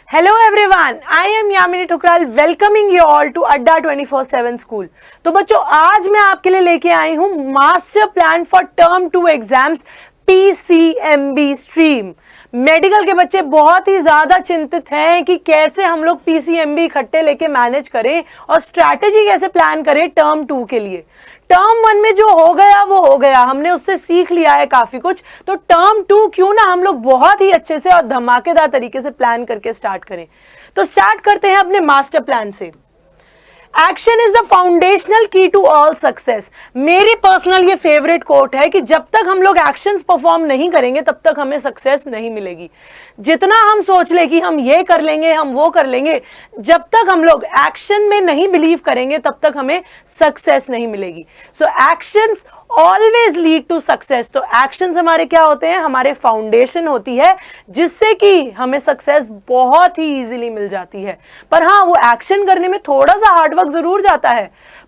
Hello everyone, I am Yamini Thukral welcoming you all to Adda 24/7 School। तो बच्चों आज मैं आपके लिए लेके आई हूँ master plan for term 2 exams PCMB stream. Medical के बच्चे बहुत ही ज्यादा चिंतित हैं कि कैसे हम लोग PCMB इकट्ठे लेके मैनेज करें और स्ट्रैटेजी कैसे प्लान करें टर्म 2 के लिए। टर्म 1 में जो हो गया वो हो गया, हमने उससे सीख लिया है काफी कुछ, तो टर्म 2 क्यों ना हम लोग बहुत ही अच्छे से और धमाकेदार तरीके से प्लान करके स्टार्ट करें। तो स्टार्ट करते हैं अपने मास्टर प्लान से। एक्शन इज द फाउंडेशनल की टू ऑल सक्सेस। मेरी पर्सनल ये फेवरेट कोट है कि जब तक हम लोग एक्शंस परफॉर्म नहीं करेंगे तब तक हमें सक्सेस नहीं मिलेगी। जितना हम सोच ले कि हम ये कर लेंगे, हम वो कर लेंगे, जब तक हम लोग एक्शन में नहीं बिलीव करेंगे तब तक हमें सक्सेस नहीं मिलेगी। So actions always lead to success. तो एक्शंस हमारे क्या होते हैं? हमारे फाउंडेशन होती है जिससे कि हमें सक्सेस बहुत ही इजीली मिल जाती है। पर हाँ, वो एक्शन करने में थोड़ा सा हार्डवर्क जरूर जाता है,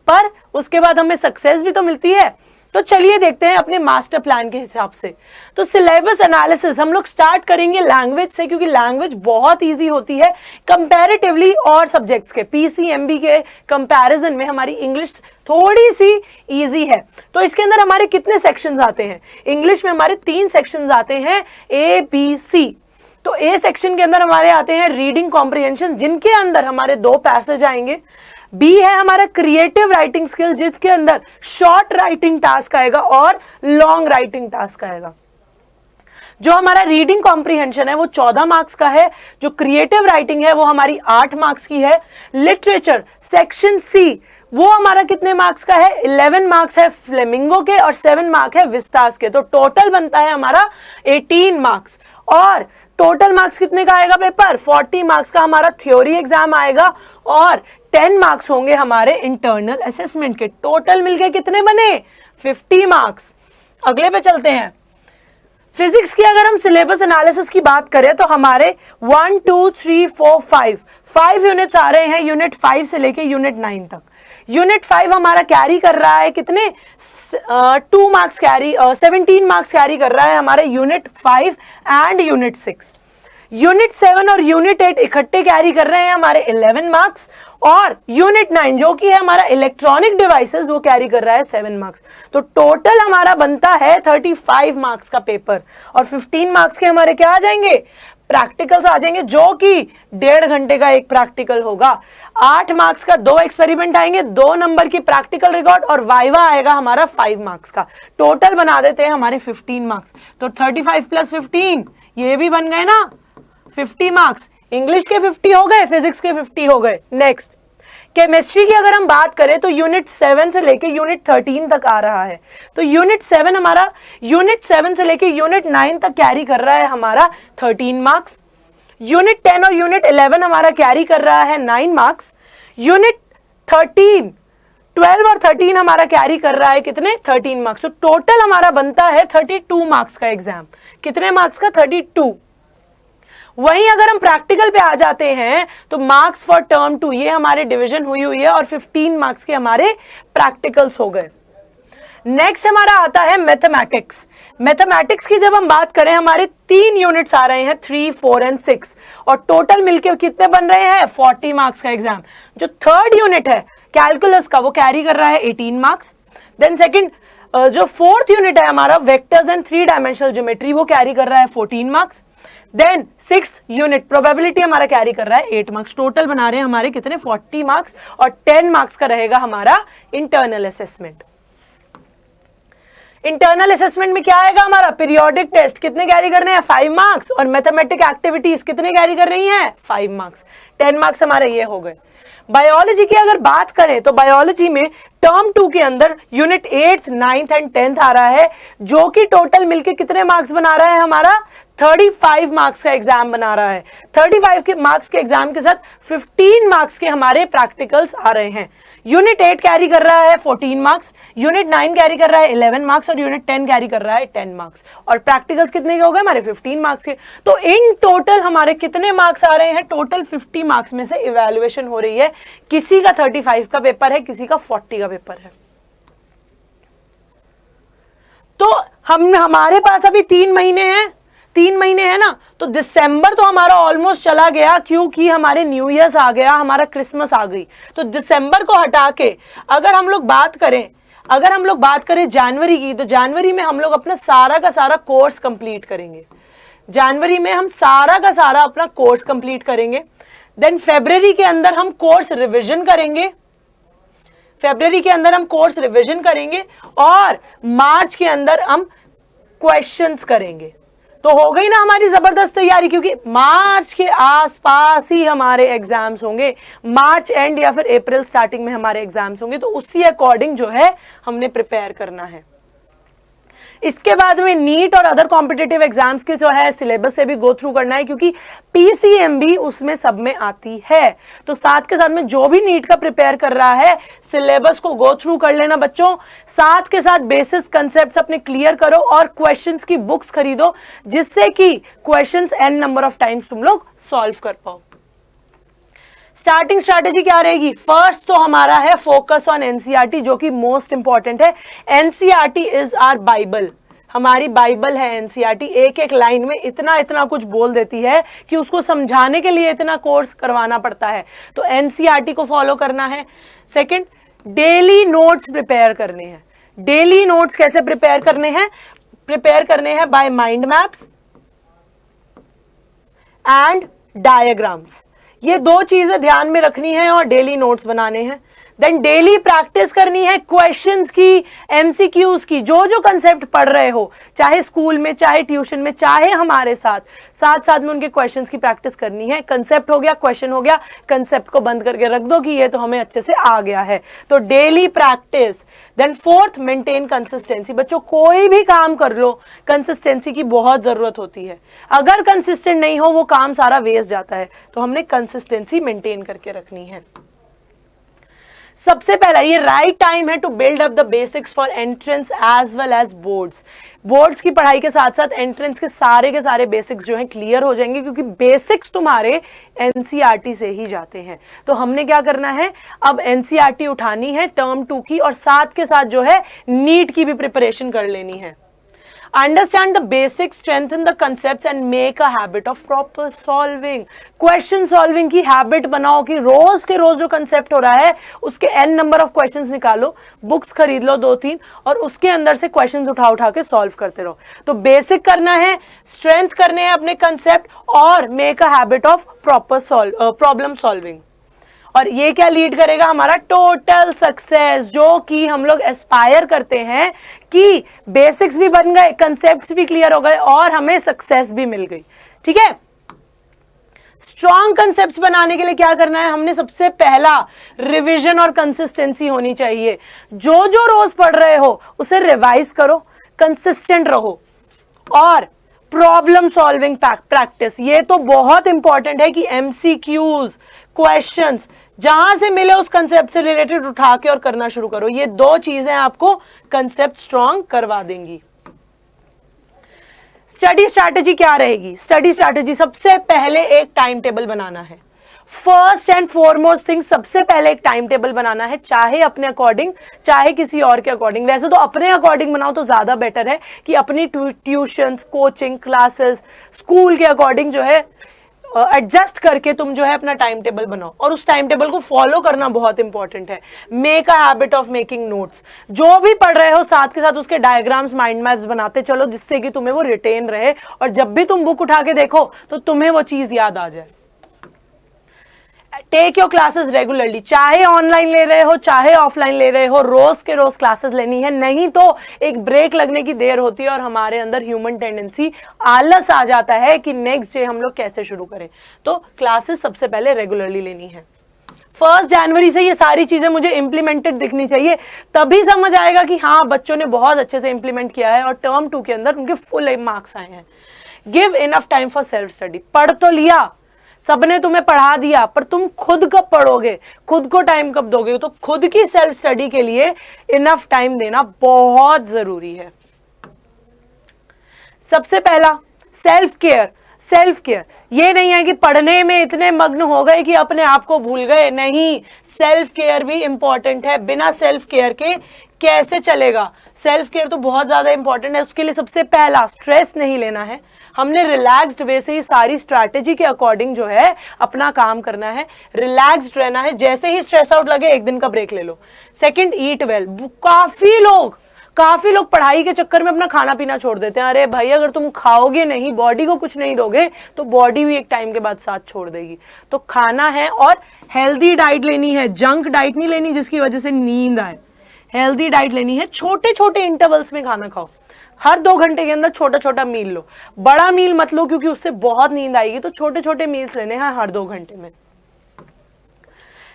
पर उसके बाद हमें सक्सेस भी तो मिलती है। तो चलिए देखते हैं अपने मास्टर प्लान के हिसाब से। तो सिलेबस एनालिसिस हम लोग स्टार्ट करेंगे लैंग्वेज से, क्योंकि लैंग्वेज बहुत इजी होती है कंपैरेटिवली और सब्जेक्ट्स के। PCMB के कंपैरिजन में हमारी इंग्लिश थोड़ी सी इजी है। तो इसके अंदर हमारे कितने सेक्शंस आते हैं? इंग्लिश में हमारे 3 सेक्शंस आते हैं, ABC। तो A सेक्शन के अंदर हमारे आते हैं रीडिंग कॉम्प्रिहेंशन, जिनके अंदर हमारे 2 पैसेज आएंगे। बी है हमारा क्रिएटिव राइटिंग स्किल, जिसके अंदर शॉर्ट राइटिंग टास्क आएगा और लॉन्ग राइटिंग टास्क आएगा। जो हमारा रीडिंग कॉम्प्रिहेंशन है वो 14 मार्क्स का है, जो क्रिएटिव राइटिंग है वो हमारी 8 मार्क्स की है। लिटरेचर सेक्शन सी वो हमारा कितने मार्क्स का है? 11 मार्क्स है फ्लेमिंगो के और 7 मार्क है विस्टास के। तो टोटल बनता है हमारा 18 मार्क्स। और टोटल मार्क्स कितने का आएगा पेपर? 40 मार्क्स का हमारा थ्योरी एग्जाम आएगा और 10 मार्क्स होंगे हमारे इंटरनल असेसमेंट के। टोटल मिलके कितने बने? 50 मार्क्स। अगले पे चलते हैं। फिजिक्स की अगर हम सिलेबस एनालिसिस की बात करें तो हमारे 1 2 3 4 5 यूनिट्स आ रहे हैं, यूनिट 5 से लेके यूनिट 9 तक। यूनिट 5 हमारा कैरी कर रहा है कितने? 2 मार्क्स कैरी, 17 मार्क्स कैरी कर रहा है हमारे यूनिट 5 एंड यूनिट 6। यूनिट 7 और यूनिट 8 इकट्ठे कैरी कर रहे हैं हमारे 11 मार्क्स, और यूनिट 9 जो कि है हमारा इलेक्ट्रॉनिक डिवाइसेस वो कैरी कर रहा है 7 मार्क्स। तो टोटल हमारा बनता है 35 मार्क्स का पेपर। और 15 मार्क्स के हमारे क्या आ जाएंगे? प्रैक्टिकल्स आ जाएंगे, जो कि 1.5 घंटे का एक प्रैक्टिकल होगा। 8 मार्क्स का 2 एक्सपेरिमेंट आएंगे, 2 नंबर की प्रैक्टिकल रिकॉर्ड, और वाइवा आएगा हमारा 5 मार्क्स का। टोटल बना देते हैं हमारे 15 मार्क्स। तो 35 + 15 ये भी बन गए ना 50 मार्क्स। इंग्लिश के 50 हो गए, फिजिक्स के 50 हो गए। नेक्स्ट केमिस्ट्री की अगर हम बात करें तो यूनिट 7 से लेके यूनिट 13 तक आ रहा है। तो यूनिट 7 हमारा यूनिट 7 से लेके यूनिट 9 तक कैरी कर रहा है हमारा 13 मार्क्स। यूनिट 10 और यूनिट 11 हमारा कैरी कर रहा है 9 मार्क्स। यूनिट 13, 12 और 13 हमारा कैरी कर रहा है कितने? 13 मार्क्स। तो टोटल हमारा बनता है 32 मार्क्स का एग्जाम। कितने मार्क्स का? 32। वहीं अगर हम प्रैक्टिकल पे आ जाते हैं तो मार्क्स फॉर टर्म 2 ये हमारे डिवीजन हुई है और 15 मार्क्स के हमारे प्रैक्टिकल्स हो गए। नेक्स्ट हमारा आता है मैथमेटिक्स। मैथमेटिक्स की जब हम बात करें हमारे 3 यूनिट्स आ रहे हैं, 3, 4 एंड 6, और टोटल मिलके कितने बन रहे हैं? 40 मार्क्स का एग्जाम। जो थर्ड यूनिट है कैलकुलस का वो कैरी कर रहा है 18 मार्क्स। देन सेकंड जो फोर्थ यूनिट है हमारा वेक्टर्स एंड 3 डायमेंशनल ज्योमेट्री वो कैरी कर रहा है 14 marks. Then 6th unit probability हमारा कैरी कर रहा है 8 मार्क्स। टोटल बना रहे हैं हमारे कितने? 40 मार्क्स, और 10 मार्क्स का रहेगा हमारा इंटरनल असेसमेंट। इंटरनल असेसमेंट में क्या आएगा हमारा? पीरियोडिक टेस्ट कितने कैरी करने हैं? 5 मार्क्स, और मैथमेटिक एक्टिविटीज कितने कैरी कर रही हैं? 5 मार्क्स। 10 मार्क्स हमारे ये हो गए। बायोलॉजी की अगर बात करें तो बायोलॉजी में टर्म 2 के अंदर यूनिट 8, 9th एंड 10th आ रहा है, जो कि टोटल मिलके कितने मार्क्स बना रहा है हमारा? 35 मार्क्स का एग्जाम बना रहा है। 35 के मार्क्स के एग्जाम के साथ 15 मार्क्स के हमारे प्रैक्टिकल्स आ रहे हैं। यूनिट 8 कैरी कर रहा है 14 मार्क्स, यूनिट 9 कैरी कर रहा है 11 मार्क्स, और यूनिट 10 कैरी कर रहा है 10 मार्क्स। और प्रैक्टिकल्स कितने के हो गए हमारे? 15 मार्क्स के। तो इन टोटल हमारे कितने मार्क्स आ रहे हैं? टोटल 50 मार्क्स में से इवैल्यूएशन हो रही है। किसी का 35 का पेपर है, किसी का 40 का पेपर है। तो हमारे पास अभी 3 महीने हैं। 3 महीने है ना, तो दिसंबर तो हमारा ऑलमोस्ट चला गया क्योंकि हमारे न्यू ईयर्स आ गया, हमारा क्रिसमस आ गई। तो दिसंबर को हटा के अगर हम लोग बात करें जनवरी की, तो जनवरी में हम लोग अपना सारा का सारा कोर्स कंप्लीट करेंगे। जनवरी में हम सारा का सारा अपना कोर्स कंप्लीट करेंगे। देन फरवरी के अंदर हम कोर्स रिवीजन करेंगे, और मार्च के अंदर हम क्वेश्चंस करेंगे। तो हो गई ना हमारी जबरदस्त तैयारी, क्योंकि मार्च के आसपास ही हमारे एग्जाम्स होंगे, मार्च एंड या फिर अप्रैल स्टार्टिंग में हमारे एग्जाम्स होंगे। तो उसी अकॉर्डिंग जो है हमने प्रिपेयर करना है। इसके बाद में नीट और अदर कॉम्पिटिटिव एग्जाम्स के जो है सिलेबस से भी गो थ्रू करना है, क्योंकि पीसीएम भी उसमें सब में आती है। तो साथ के साथ में जो भी नीट का प्रिपेयर कर रहा है, सिलेबस को गो थ्रू कर लेना बच्चों। साथ के साथ बेसिस कंसेप्ट्स अपने क्लियर करो और क्वेश्चंस की बुक्स खरीदो, जिससे कि questions an number of times तुम लोग सॉल्व कर पाओ। स्टार्टिंग स्ट्रैटेजी क्या रहेगी? फर्स्ट तो हमारा है फोकस ऑन एनसीईआरटी, जो कि मोस्ट इंपॉर्टेंट है। एनसीईआरटी इज आवर बाइबल, हमारी बाइबल है एनसीईआरटी। एक एक लाइन में इतना इतना कुछ बोल देती है कि उसको समझाने के लिए इतना कोर्स करवाना पड़ता है। तो एनसीईआरटी को फॉलो करना है। सेकंड, डेली नोट्स प्रिपेयर करने हैं। डेली नोट्स कैसे प्रिपेयर करने हैं by mind maps and diagrams. ये दो चीजें ध्यान में रखनी है और डेली नोट्स बनाने हैं। देन डेली प्रैक्टिस करनी है क्वेश्चंस की, एमसीक्यूज की। जो जो कंसेप्ट पढ़ रहे हो, चाहे स्कूल में, चाहे ट्यूशन में, चाहे हमारे साथ में उनके क्वेश्चंस की प्रैक्टिस करनी है। कंसेप्ट हो गया, क्वेश्चन हो गया, कंसेप्ट को बंद करके रख दो कि ये तो हमें अच्छे से आ गया है। तो daily practice. Then fourth, maintain consistency. बच्चों कोई भी काम कर लो, कंसिस्टेंसी की बहुत जरूरत होती है। अगर कंसिस्टेंट नहीं हो, वो काम सारा वेस्ट जाता है। तो हमने कंसिस्टेंसी मेंटेन करके रखनी है। सबसे पहला ये राइट टाइम है to build up the basics for entrance as well as boards की पढ़ाई के साथ साथ एंट्रेंस के सारे बेसिक्स जो हैं क्लियर हो जाएंगे, क्योंकि बेसिक्स तुम्हारे एनसीईआरटी से ही जाते हैं। तो हमने क्या करना है, अब एनसीईआरटी उठानी है टर्म 2 की, और साथ के साथ जो है नीट की भी प्रिपरेशन कर लेनी है। Understand the basics, strengthen the concepts and make a habit of proper solving. Question solving की habit बनाओ कि रोज के रोज जो concept हो रहा है उसके n number of questions निकालो, books खरीद लो 2-3 और उसके अंदर से questions उठा के solve करते रहो। तो basic करना है, strength करने हैं अपने concept और make a habit of proper problem solving। और ये क्या लीड करेगा? हमारा टोटल सक्सेस, जो कि हम लोग एस्पायर करते हैं कि बेसिक्स भी बन गए, कंसेप्ट्स भी क्लियर हो गए और हमें सक्सेस भी मिल गई। ठीक है। स्ट्रॉन्ग कंसेप्ट्स बनाने के लिए क्या करना है? हमने सबसे पहला रिवीजन और कंसिस्टेंसी होनी चाहिए। जो जो रोज पढ़ रहे हो उसे रिवाइज करो, कंसिस्टेंट रहो और प्रॉब्लम सॉल्विंग प्रैक्टिस। ये तो बहुत इंपॉर्टेंट है कि एमसीक्यूज, क्वेश्चंस जहां से मिले उस कंसेप्ट से रिलेटेड उठा के और करना शुरू करो। ये दो चीजें आपको कंसेप्ट स्ट्रॉन्ग करवा देंगी। स्टडी स्ट्रैटेजी क्या रहेगी? स्टडी स्ट्रैटेजी सबसे पहले एक टाइम टेबल बनाना है। फर्स्ट एंड फॉरमोस्ट थिंग, सबसे पहले एक टाइम टेबल बनाना है, चाहे अपने अकॉर्डिंग चाहे किसी और के अकॉर्डिंग। वैसे तो अपने अकॉर्डिंग बनाओ तो ज्यादा बेटर है कि अपनी ट्यूशंस, कोचिंग क्लासेस, स्कूल के अकॉर्डिंग जो है एडजस्ट करके तुम जो है अपना टाइम टेबल बनाओ और उस टाइम टेबल को फॉलो करना बहुत इंपॉर्टेंट है। Make a habit of making notes. जो भी पढ़ रहे हो साथ के साथ उसके डायग्राम्स, माइंड मैप्स बनाते चलो, जिससे कि तुम्हें वो रिटेन रहे और जब भी तुम बुक उठा के देखो तो तुम्हें वो चीज याद आ जाए। टेक योर क्लासेस रेगुलरली, चाहे ऑनलाइन ले रहे हो चाहे ऑफलाइन ले रहे हो, रोज के रोज क्लासेस लेनी है। नहीं तो एक ब्रेक लगने की देर होती है और हमारे अंदर ह्यूमन टेंडेंसी आलस आ जाता है कि नेक्स्ट डे हम लोग कैसे शुरू करें। तो क्लासेस सबसे पहले रेगुलरली लेनी है। 1 जनवरी से ये सारी चीजें मुझे इंप्लीमेंटेड दिखनी चाहिए, तभी समझ आएगा कि हाँ बच्चों ने बहुत अच्छे से इंप्लीमेंट किया है और टर्म 2 के अंदर उनके फुल मार्क्स आए हैं। Give enough time for self study. पढ़ तो लिया, सबने तुम्हें पढ़ा दिया, पर तुम खुद कब पढ़ोगे, खुद को टाइम कब दोगे? तो खुद की सेल्फ स्टडी के लिए इनफ टाइम देना बहुत जरूरी है। सबसे पहला सेल्फ केयर। ये नहीं है कि पढ़ने में इतने मग्न हो गए कि अपने आप को भूल गए, नहीं, सेल्फ केयर भी इंपॉर्टेंट है। बिना सेल्फ केयर के कैसे चलेगा? सेल्फ केयर तो बहुत ज्यादा इंपॉर्टेंट है। उसके लिए सबसे पहला स्ट्रेस नहीं लेना है, हमने रिलैक्स्ड वे से ही सारी स्ट्रैटेजी के अकॉर्डिंग जो है अपना काम करना है, रिलैक्स्ड रहना है। जैसे ही स्ट्रेस आउट लगे 1 दिन का ब्रेक ले लो। सेकंड, ईट वेल। काफी लोग पढ़ाई के चक्कर में अपना खाना पीना छोड़ देते हैं। अरे भाई, अगर तुम खाओगे नहीं, बॉडी को कुछ नहीं दोगे, तो बॉडी भी एक टाइम के बाद साथ छोड़ देगी। तो खाना है और हेल्दी डाइट लेनी है, जंक डाइट नहीं लेनी जिसकी वजह से नींद आए। हेल्दी डाइट लेनी है, छोटे छोटे इंटरवल्स में खाना खाओ। हर 2 घंटे के अंदर छोटा छोटा मील लो। बड़ा मील मत लो क्योंकि उससे बहुत नींद आएगी, तो छोटे छोटे मील्स लेने हैं हर 2 घंटे में।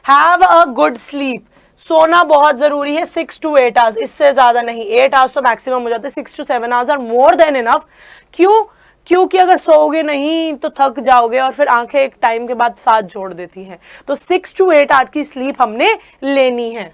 Have a good sleep. सोना बहुत जरूरी है, 6 to 8 आवर्स, इससे ज्यादा नहीं। 8 आवर्स तो मैक्सिमम हो जाते हैं, 6 to 7 hours are more than enough. क्योंकि अगर सोओगे नहीं तो थक जाओगे और फिर आंखें एक टाइम के बाद साथ जोड़ देती हैं। तो 6 to 8 आवर्स की स्लीप हमने लेनी है।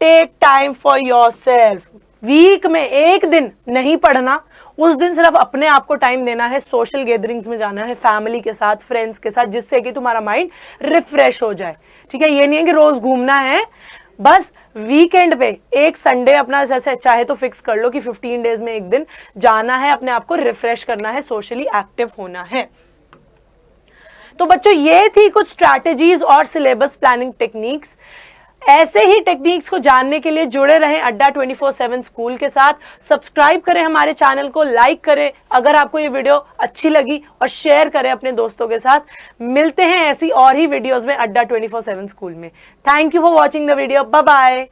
Take time for yourself. Week में 1 दिन नहीं पढ़ना, उस दिन सिर्फ अपने आप को टाइम देना है। सोशल गैदरिंग्स में जाना है, फैमिली के साथ, फ्रेंड्स के साथ, जिससे कि तुम्हारा माइंड रिफ्रेश हो जाए। ठीक है, ये नहीं है कि रोज घूमना है। बस वीकेंड पे एक संडे अपना जैसे चाहे तो फिक्स कर लो कि 15 डेज में 1 दिन जाना है, अपने आप को रिफ्रेश करना है, सोशली एक्टिव होना है। तो बच्चों, ये थी कुछ स्ट्रैटेजीज और सिलेबस प्लानिंग टेक्निक्स। ऐसे ही टेक्निक्स को जानने के लिए जुड़े रहें अड्डा 24/7 स्कूल के साथ। सब्सक्राइब करें हमारे चैनल को, लाइक करें अगर आपको ये वीडियो अच्छी लगी, और शेयर करें अपने दोस्तों के साथ। मिलते हैं ऐसी और ही वीडियोस में अड्डा 24/7 स्कूल में। Thank you for watching the video. Bye bye.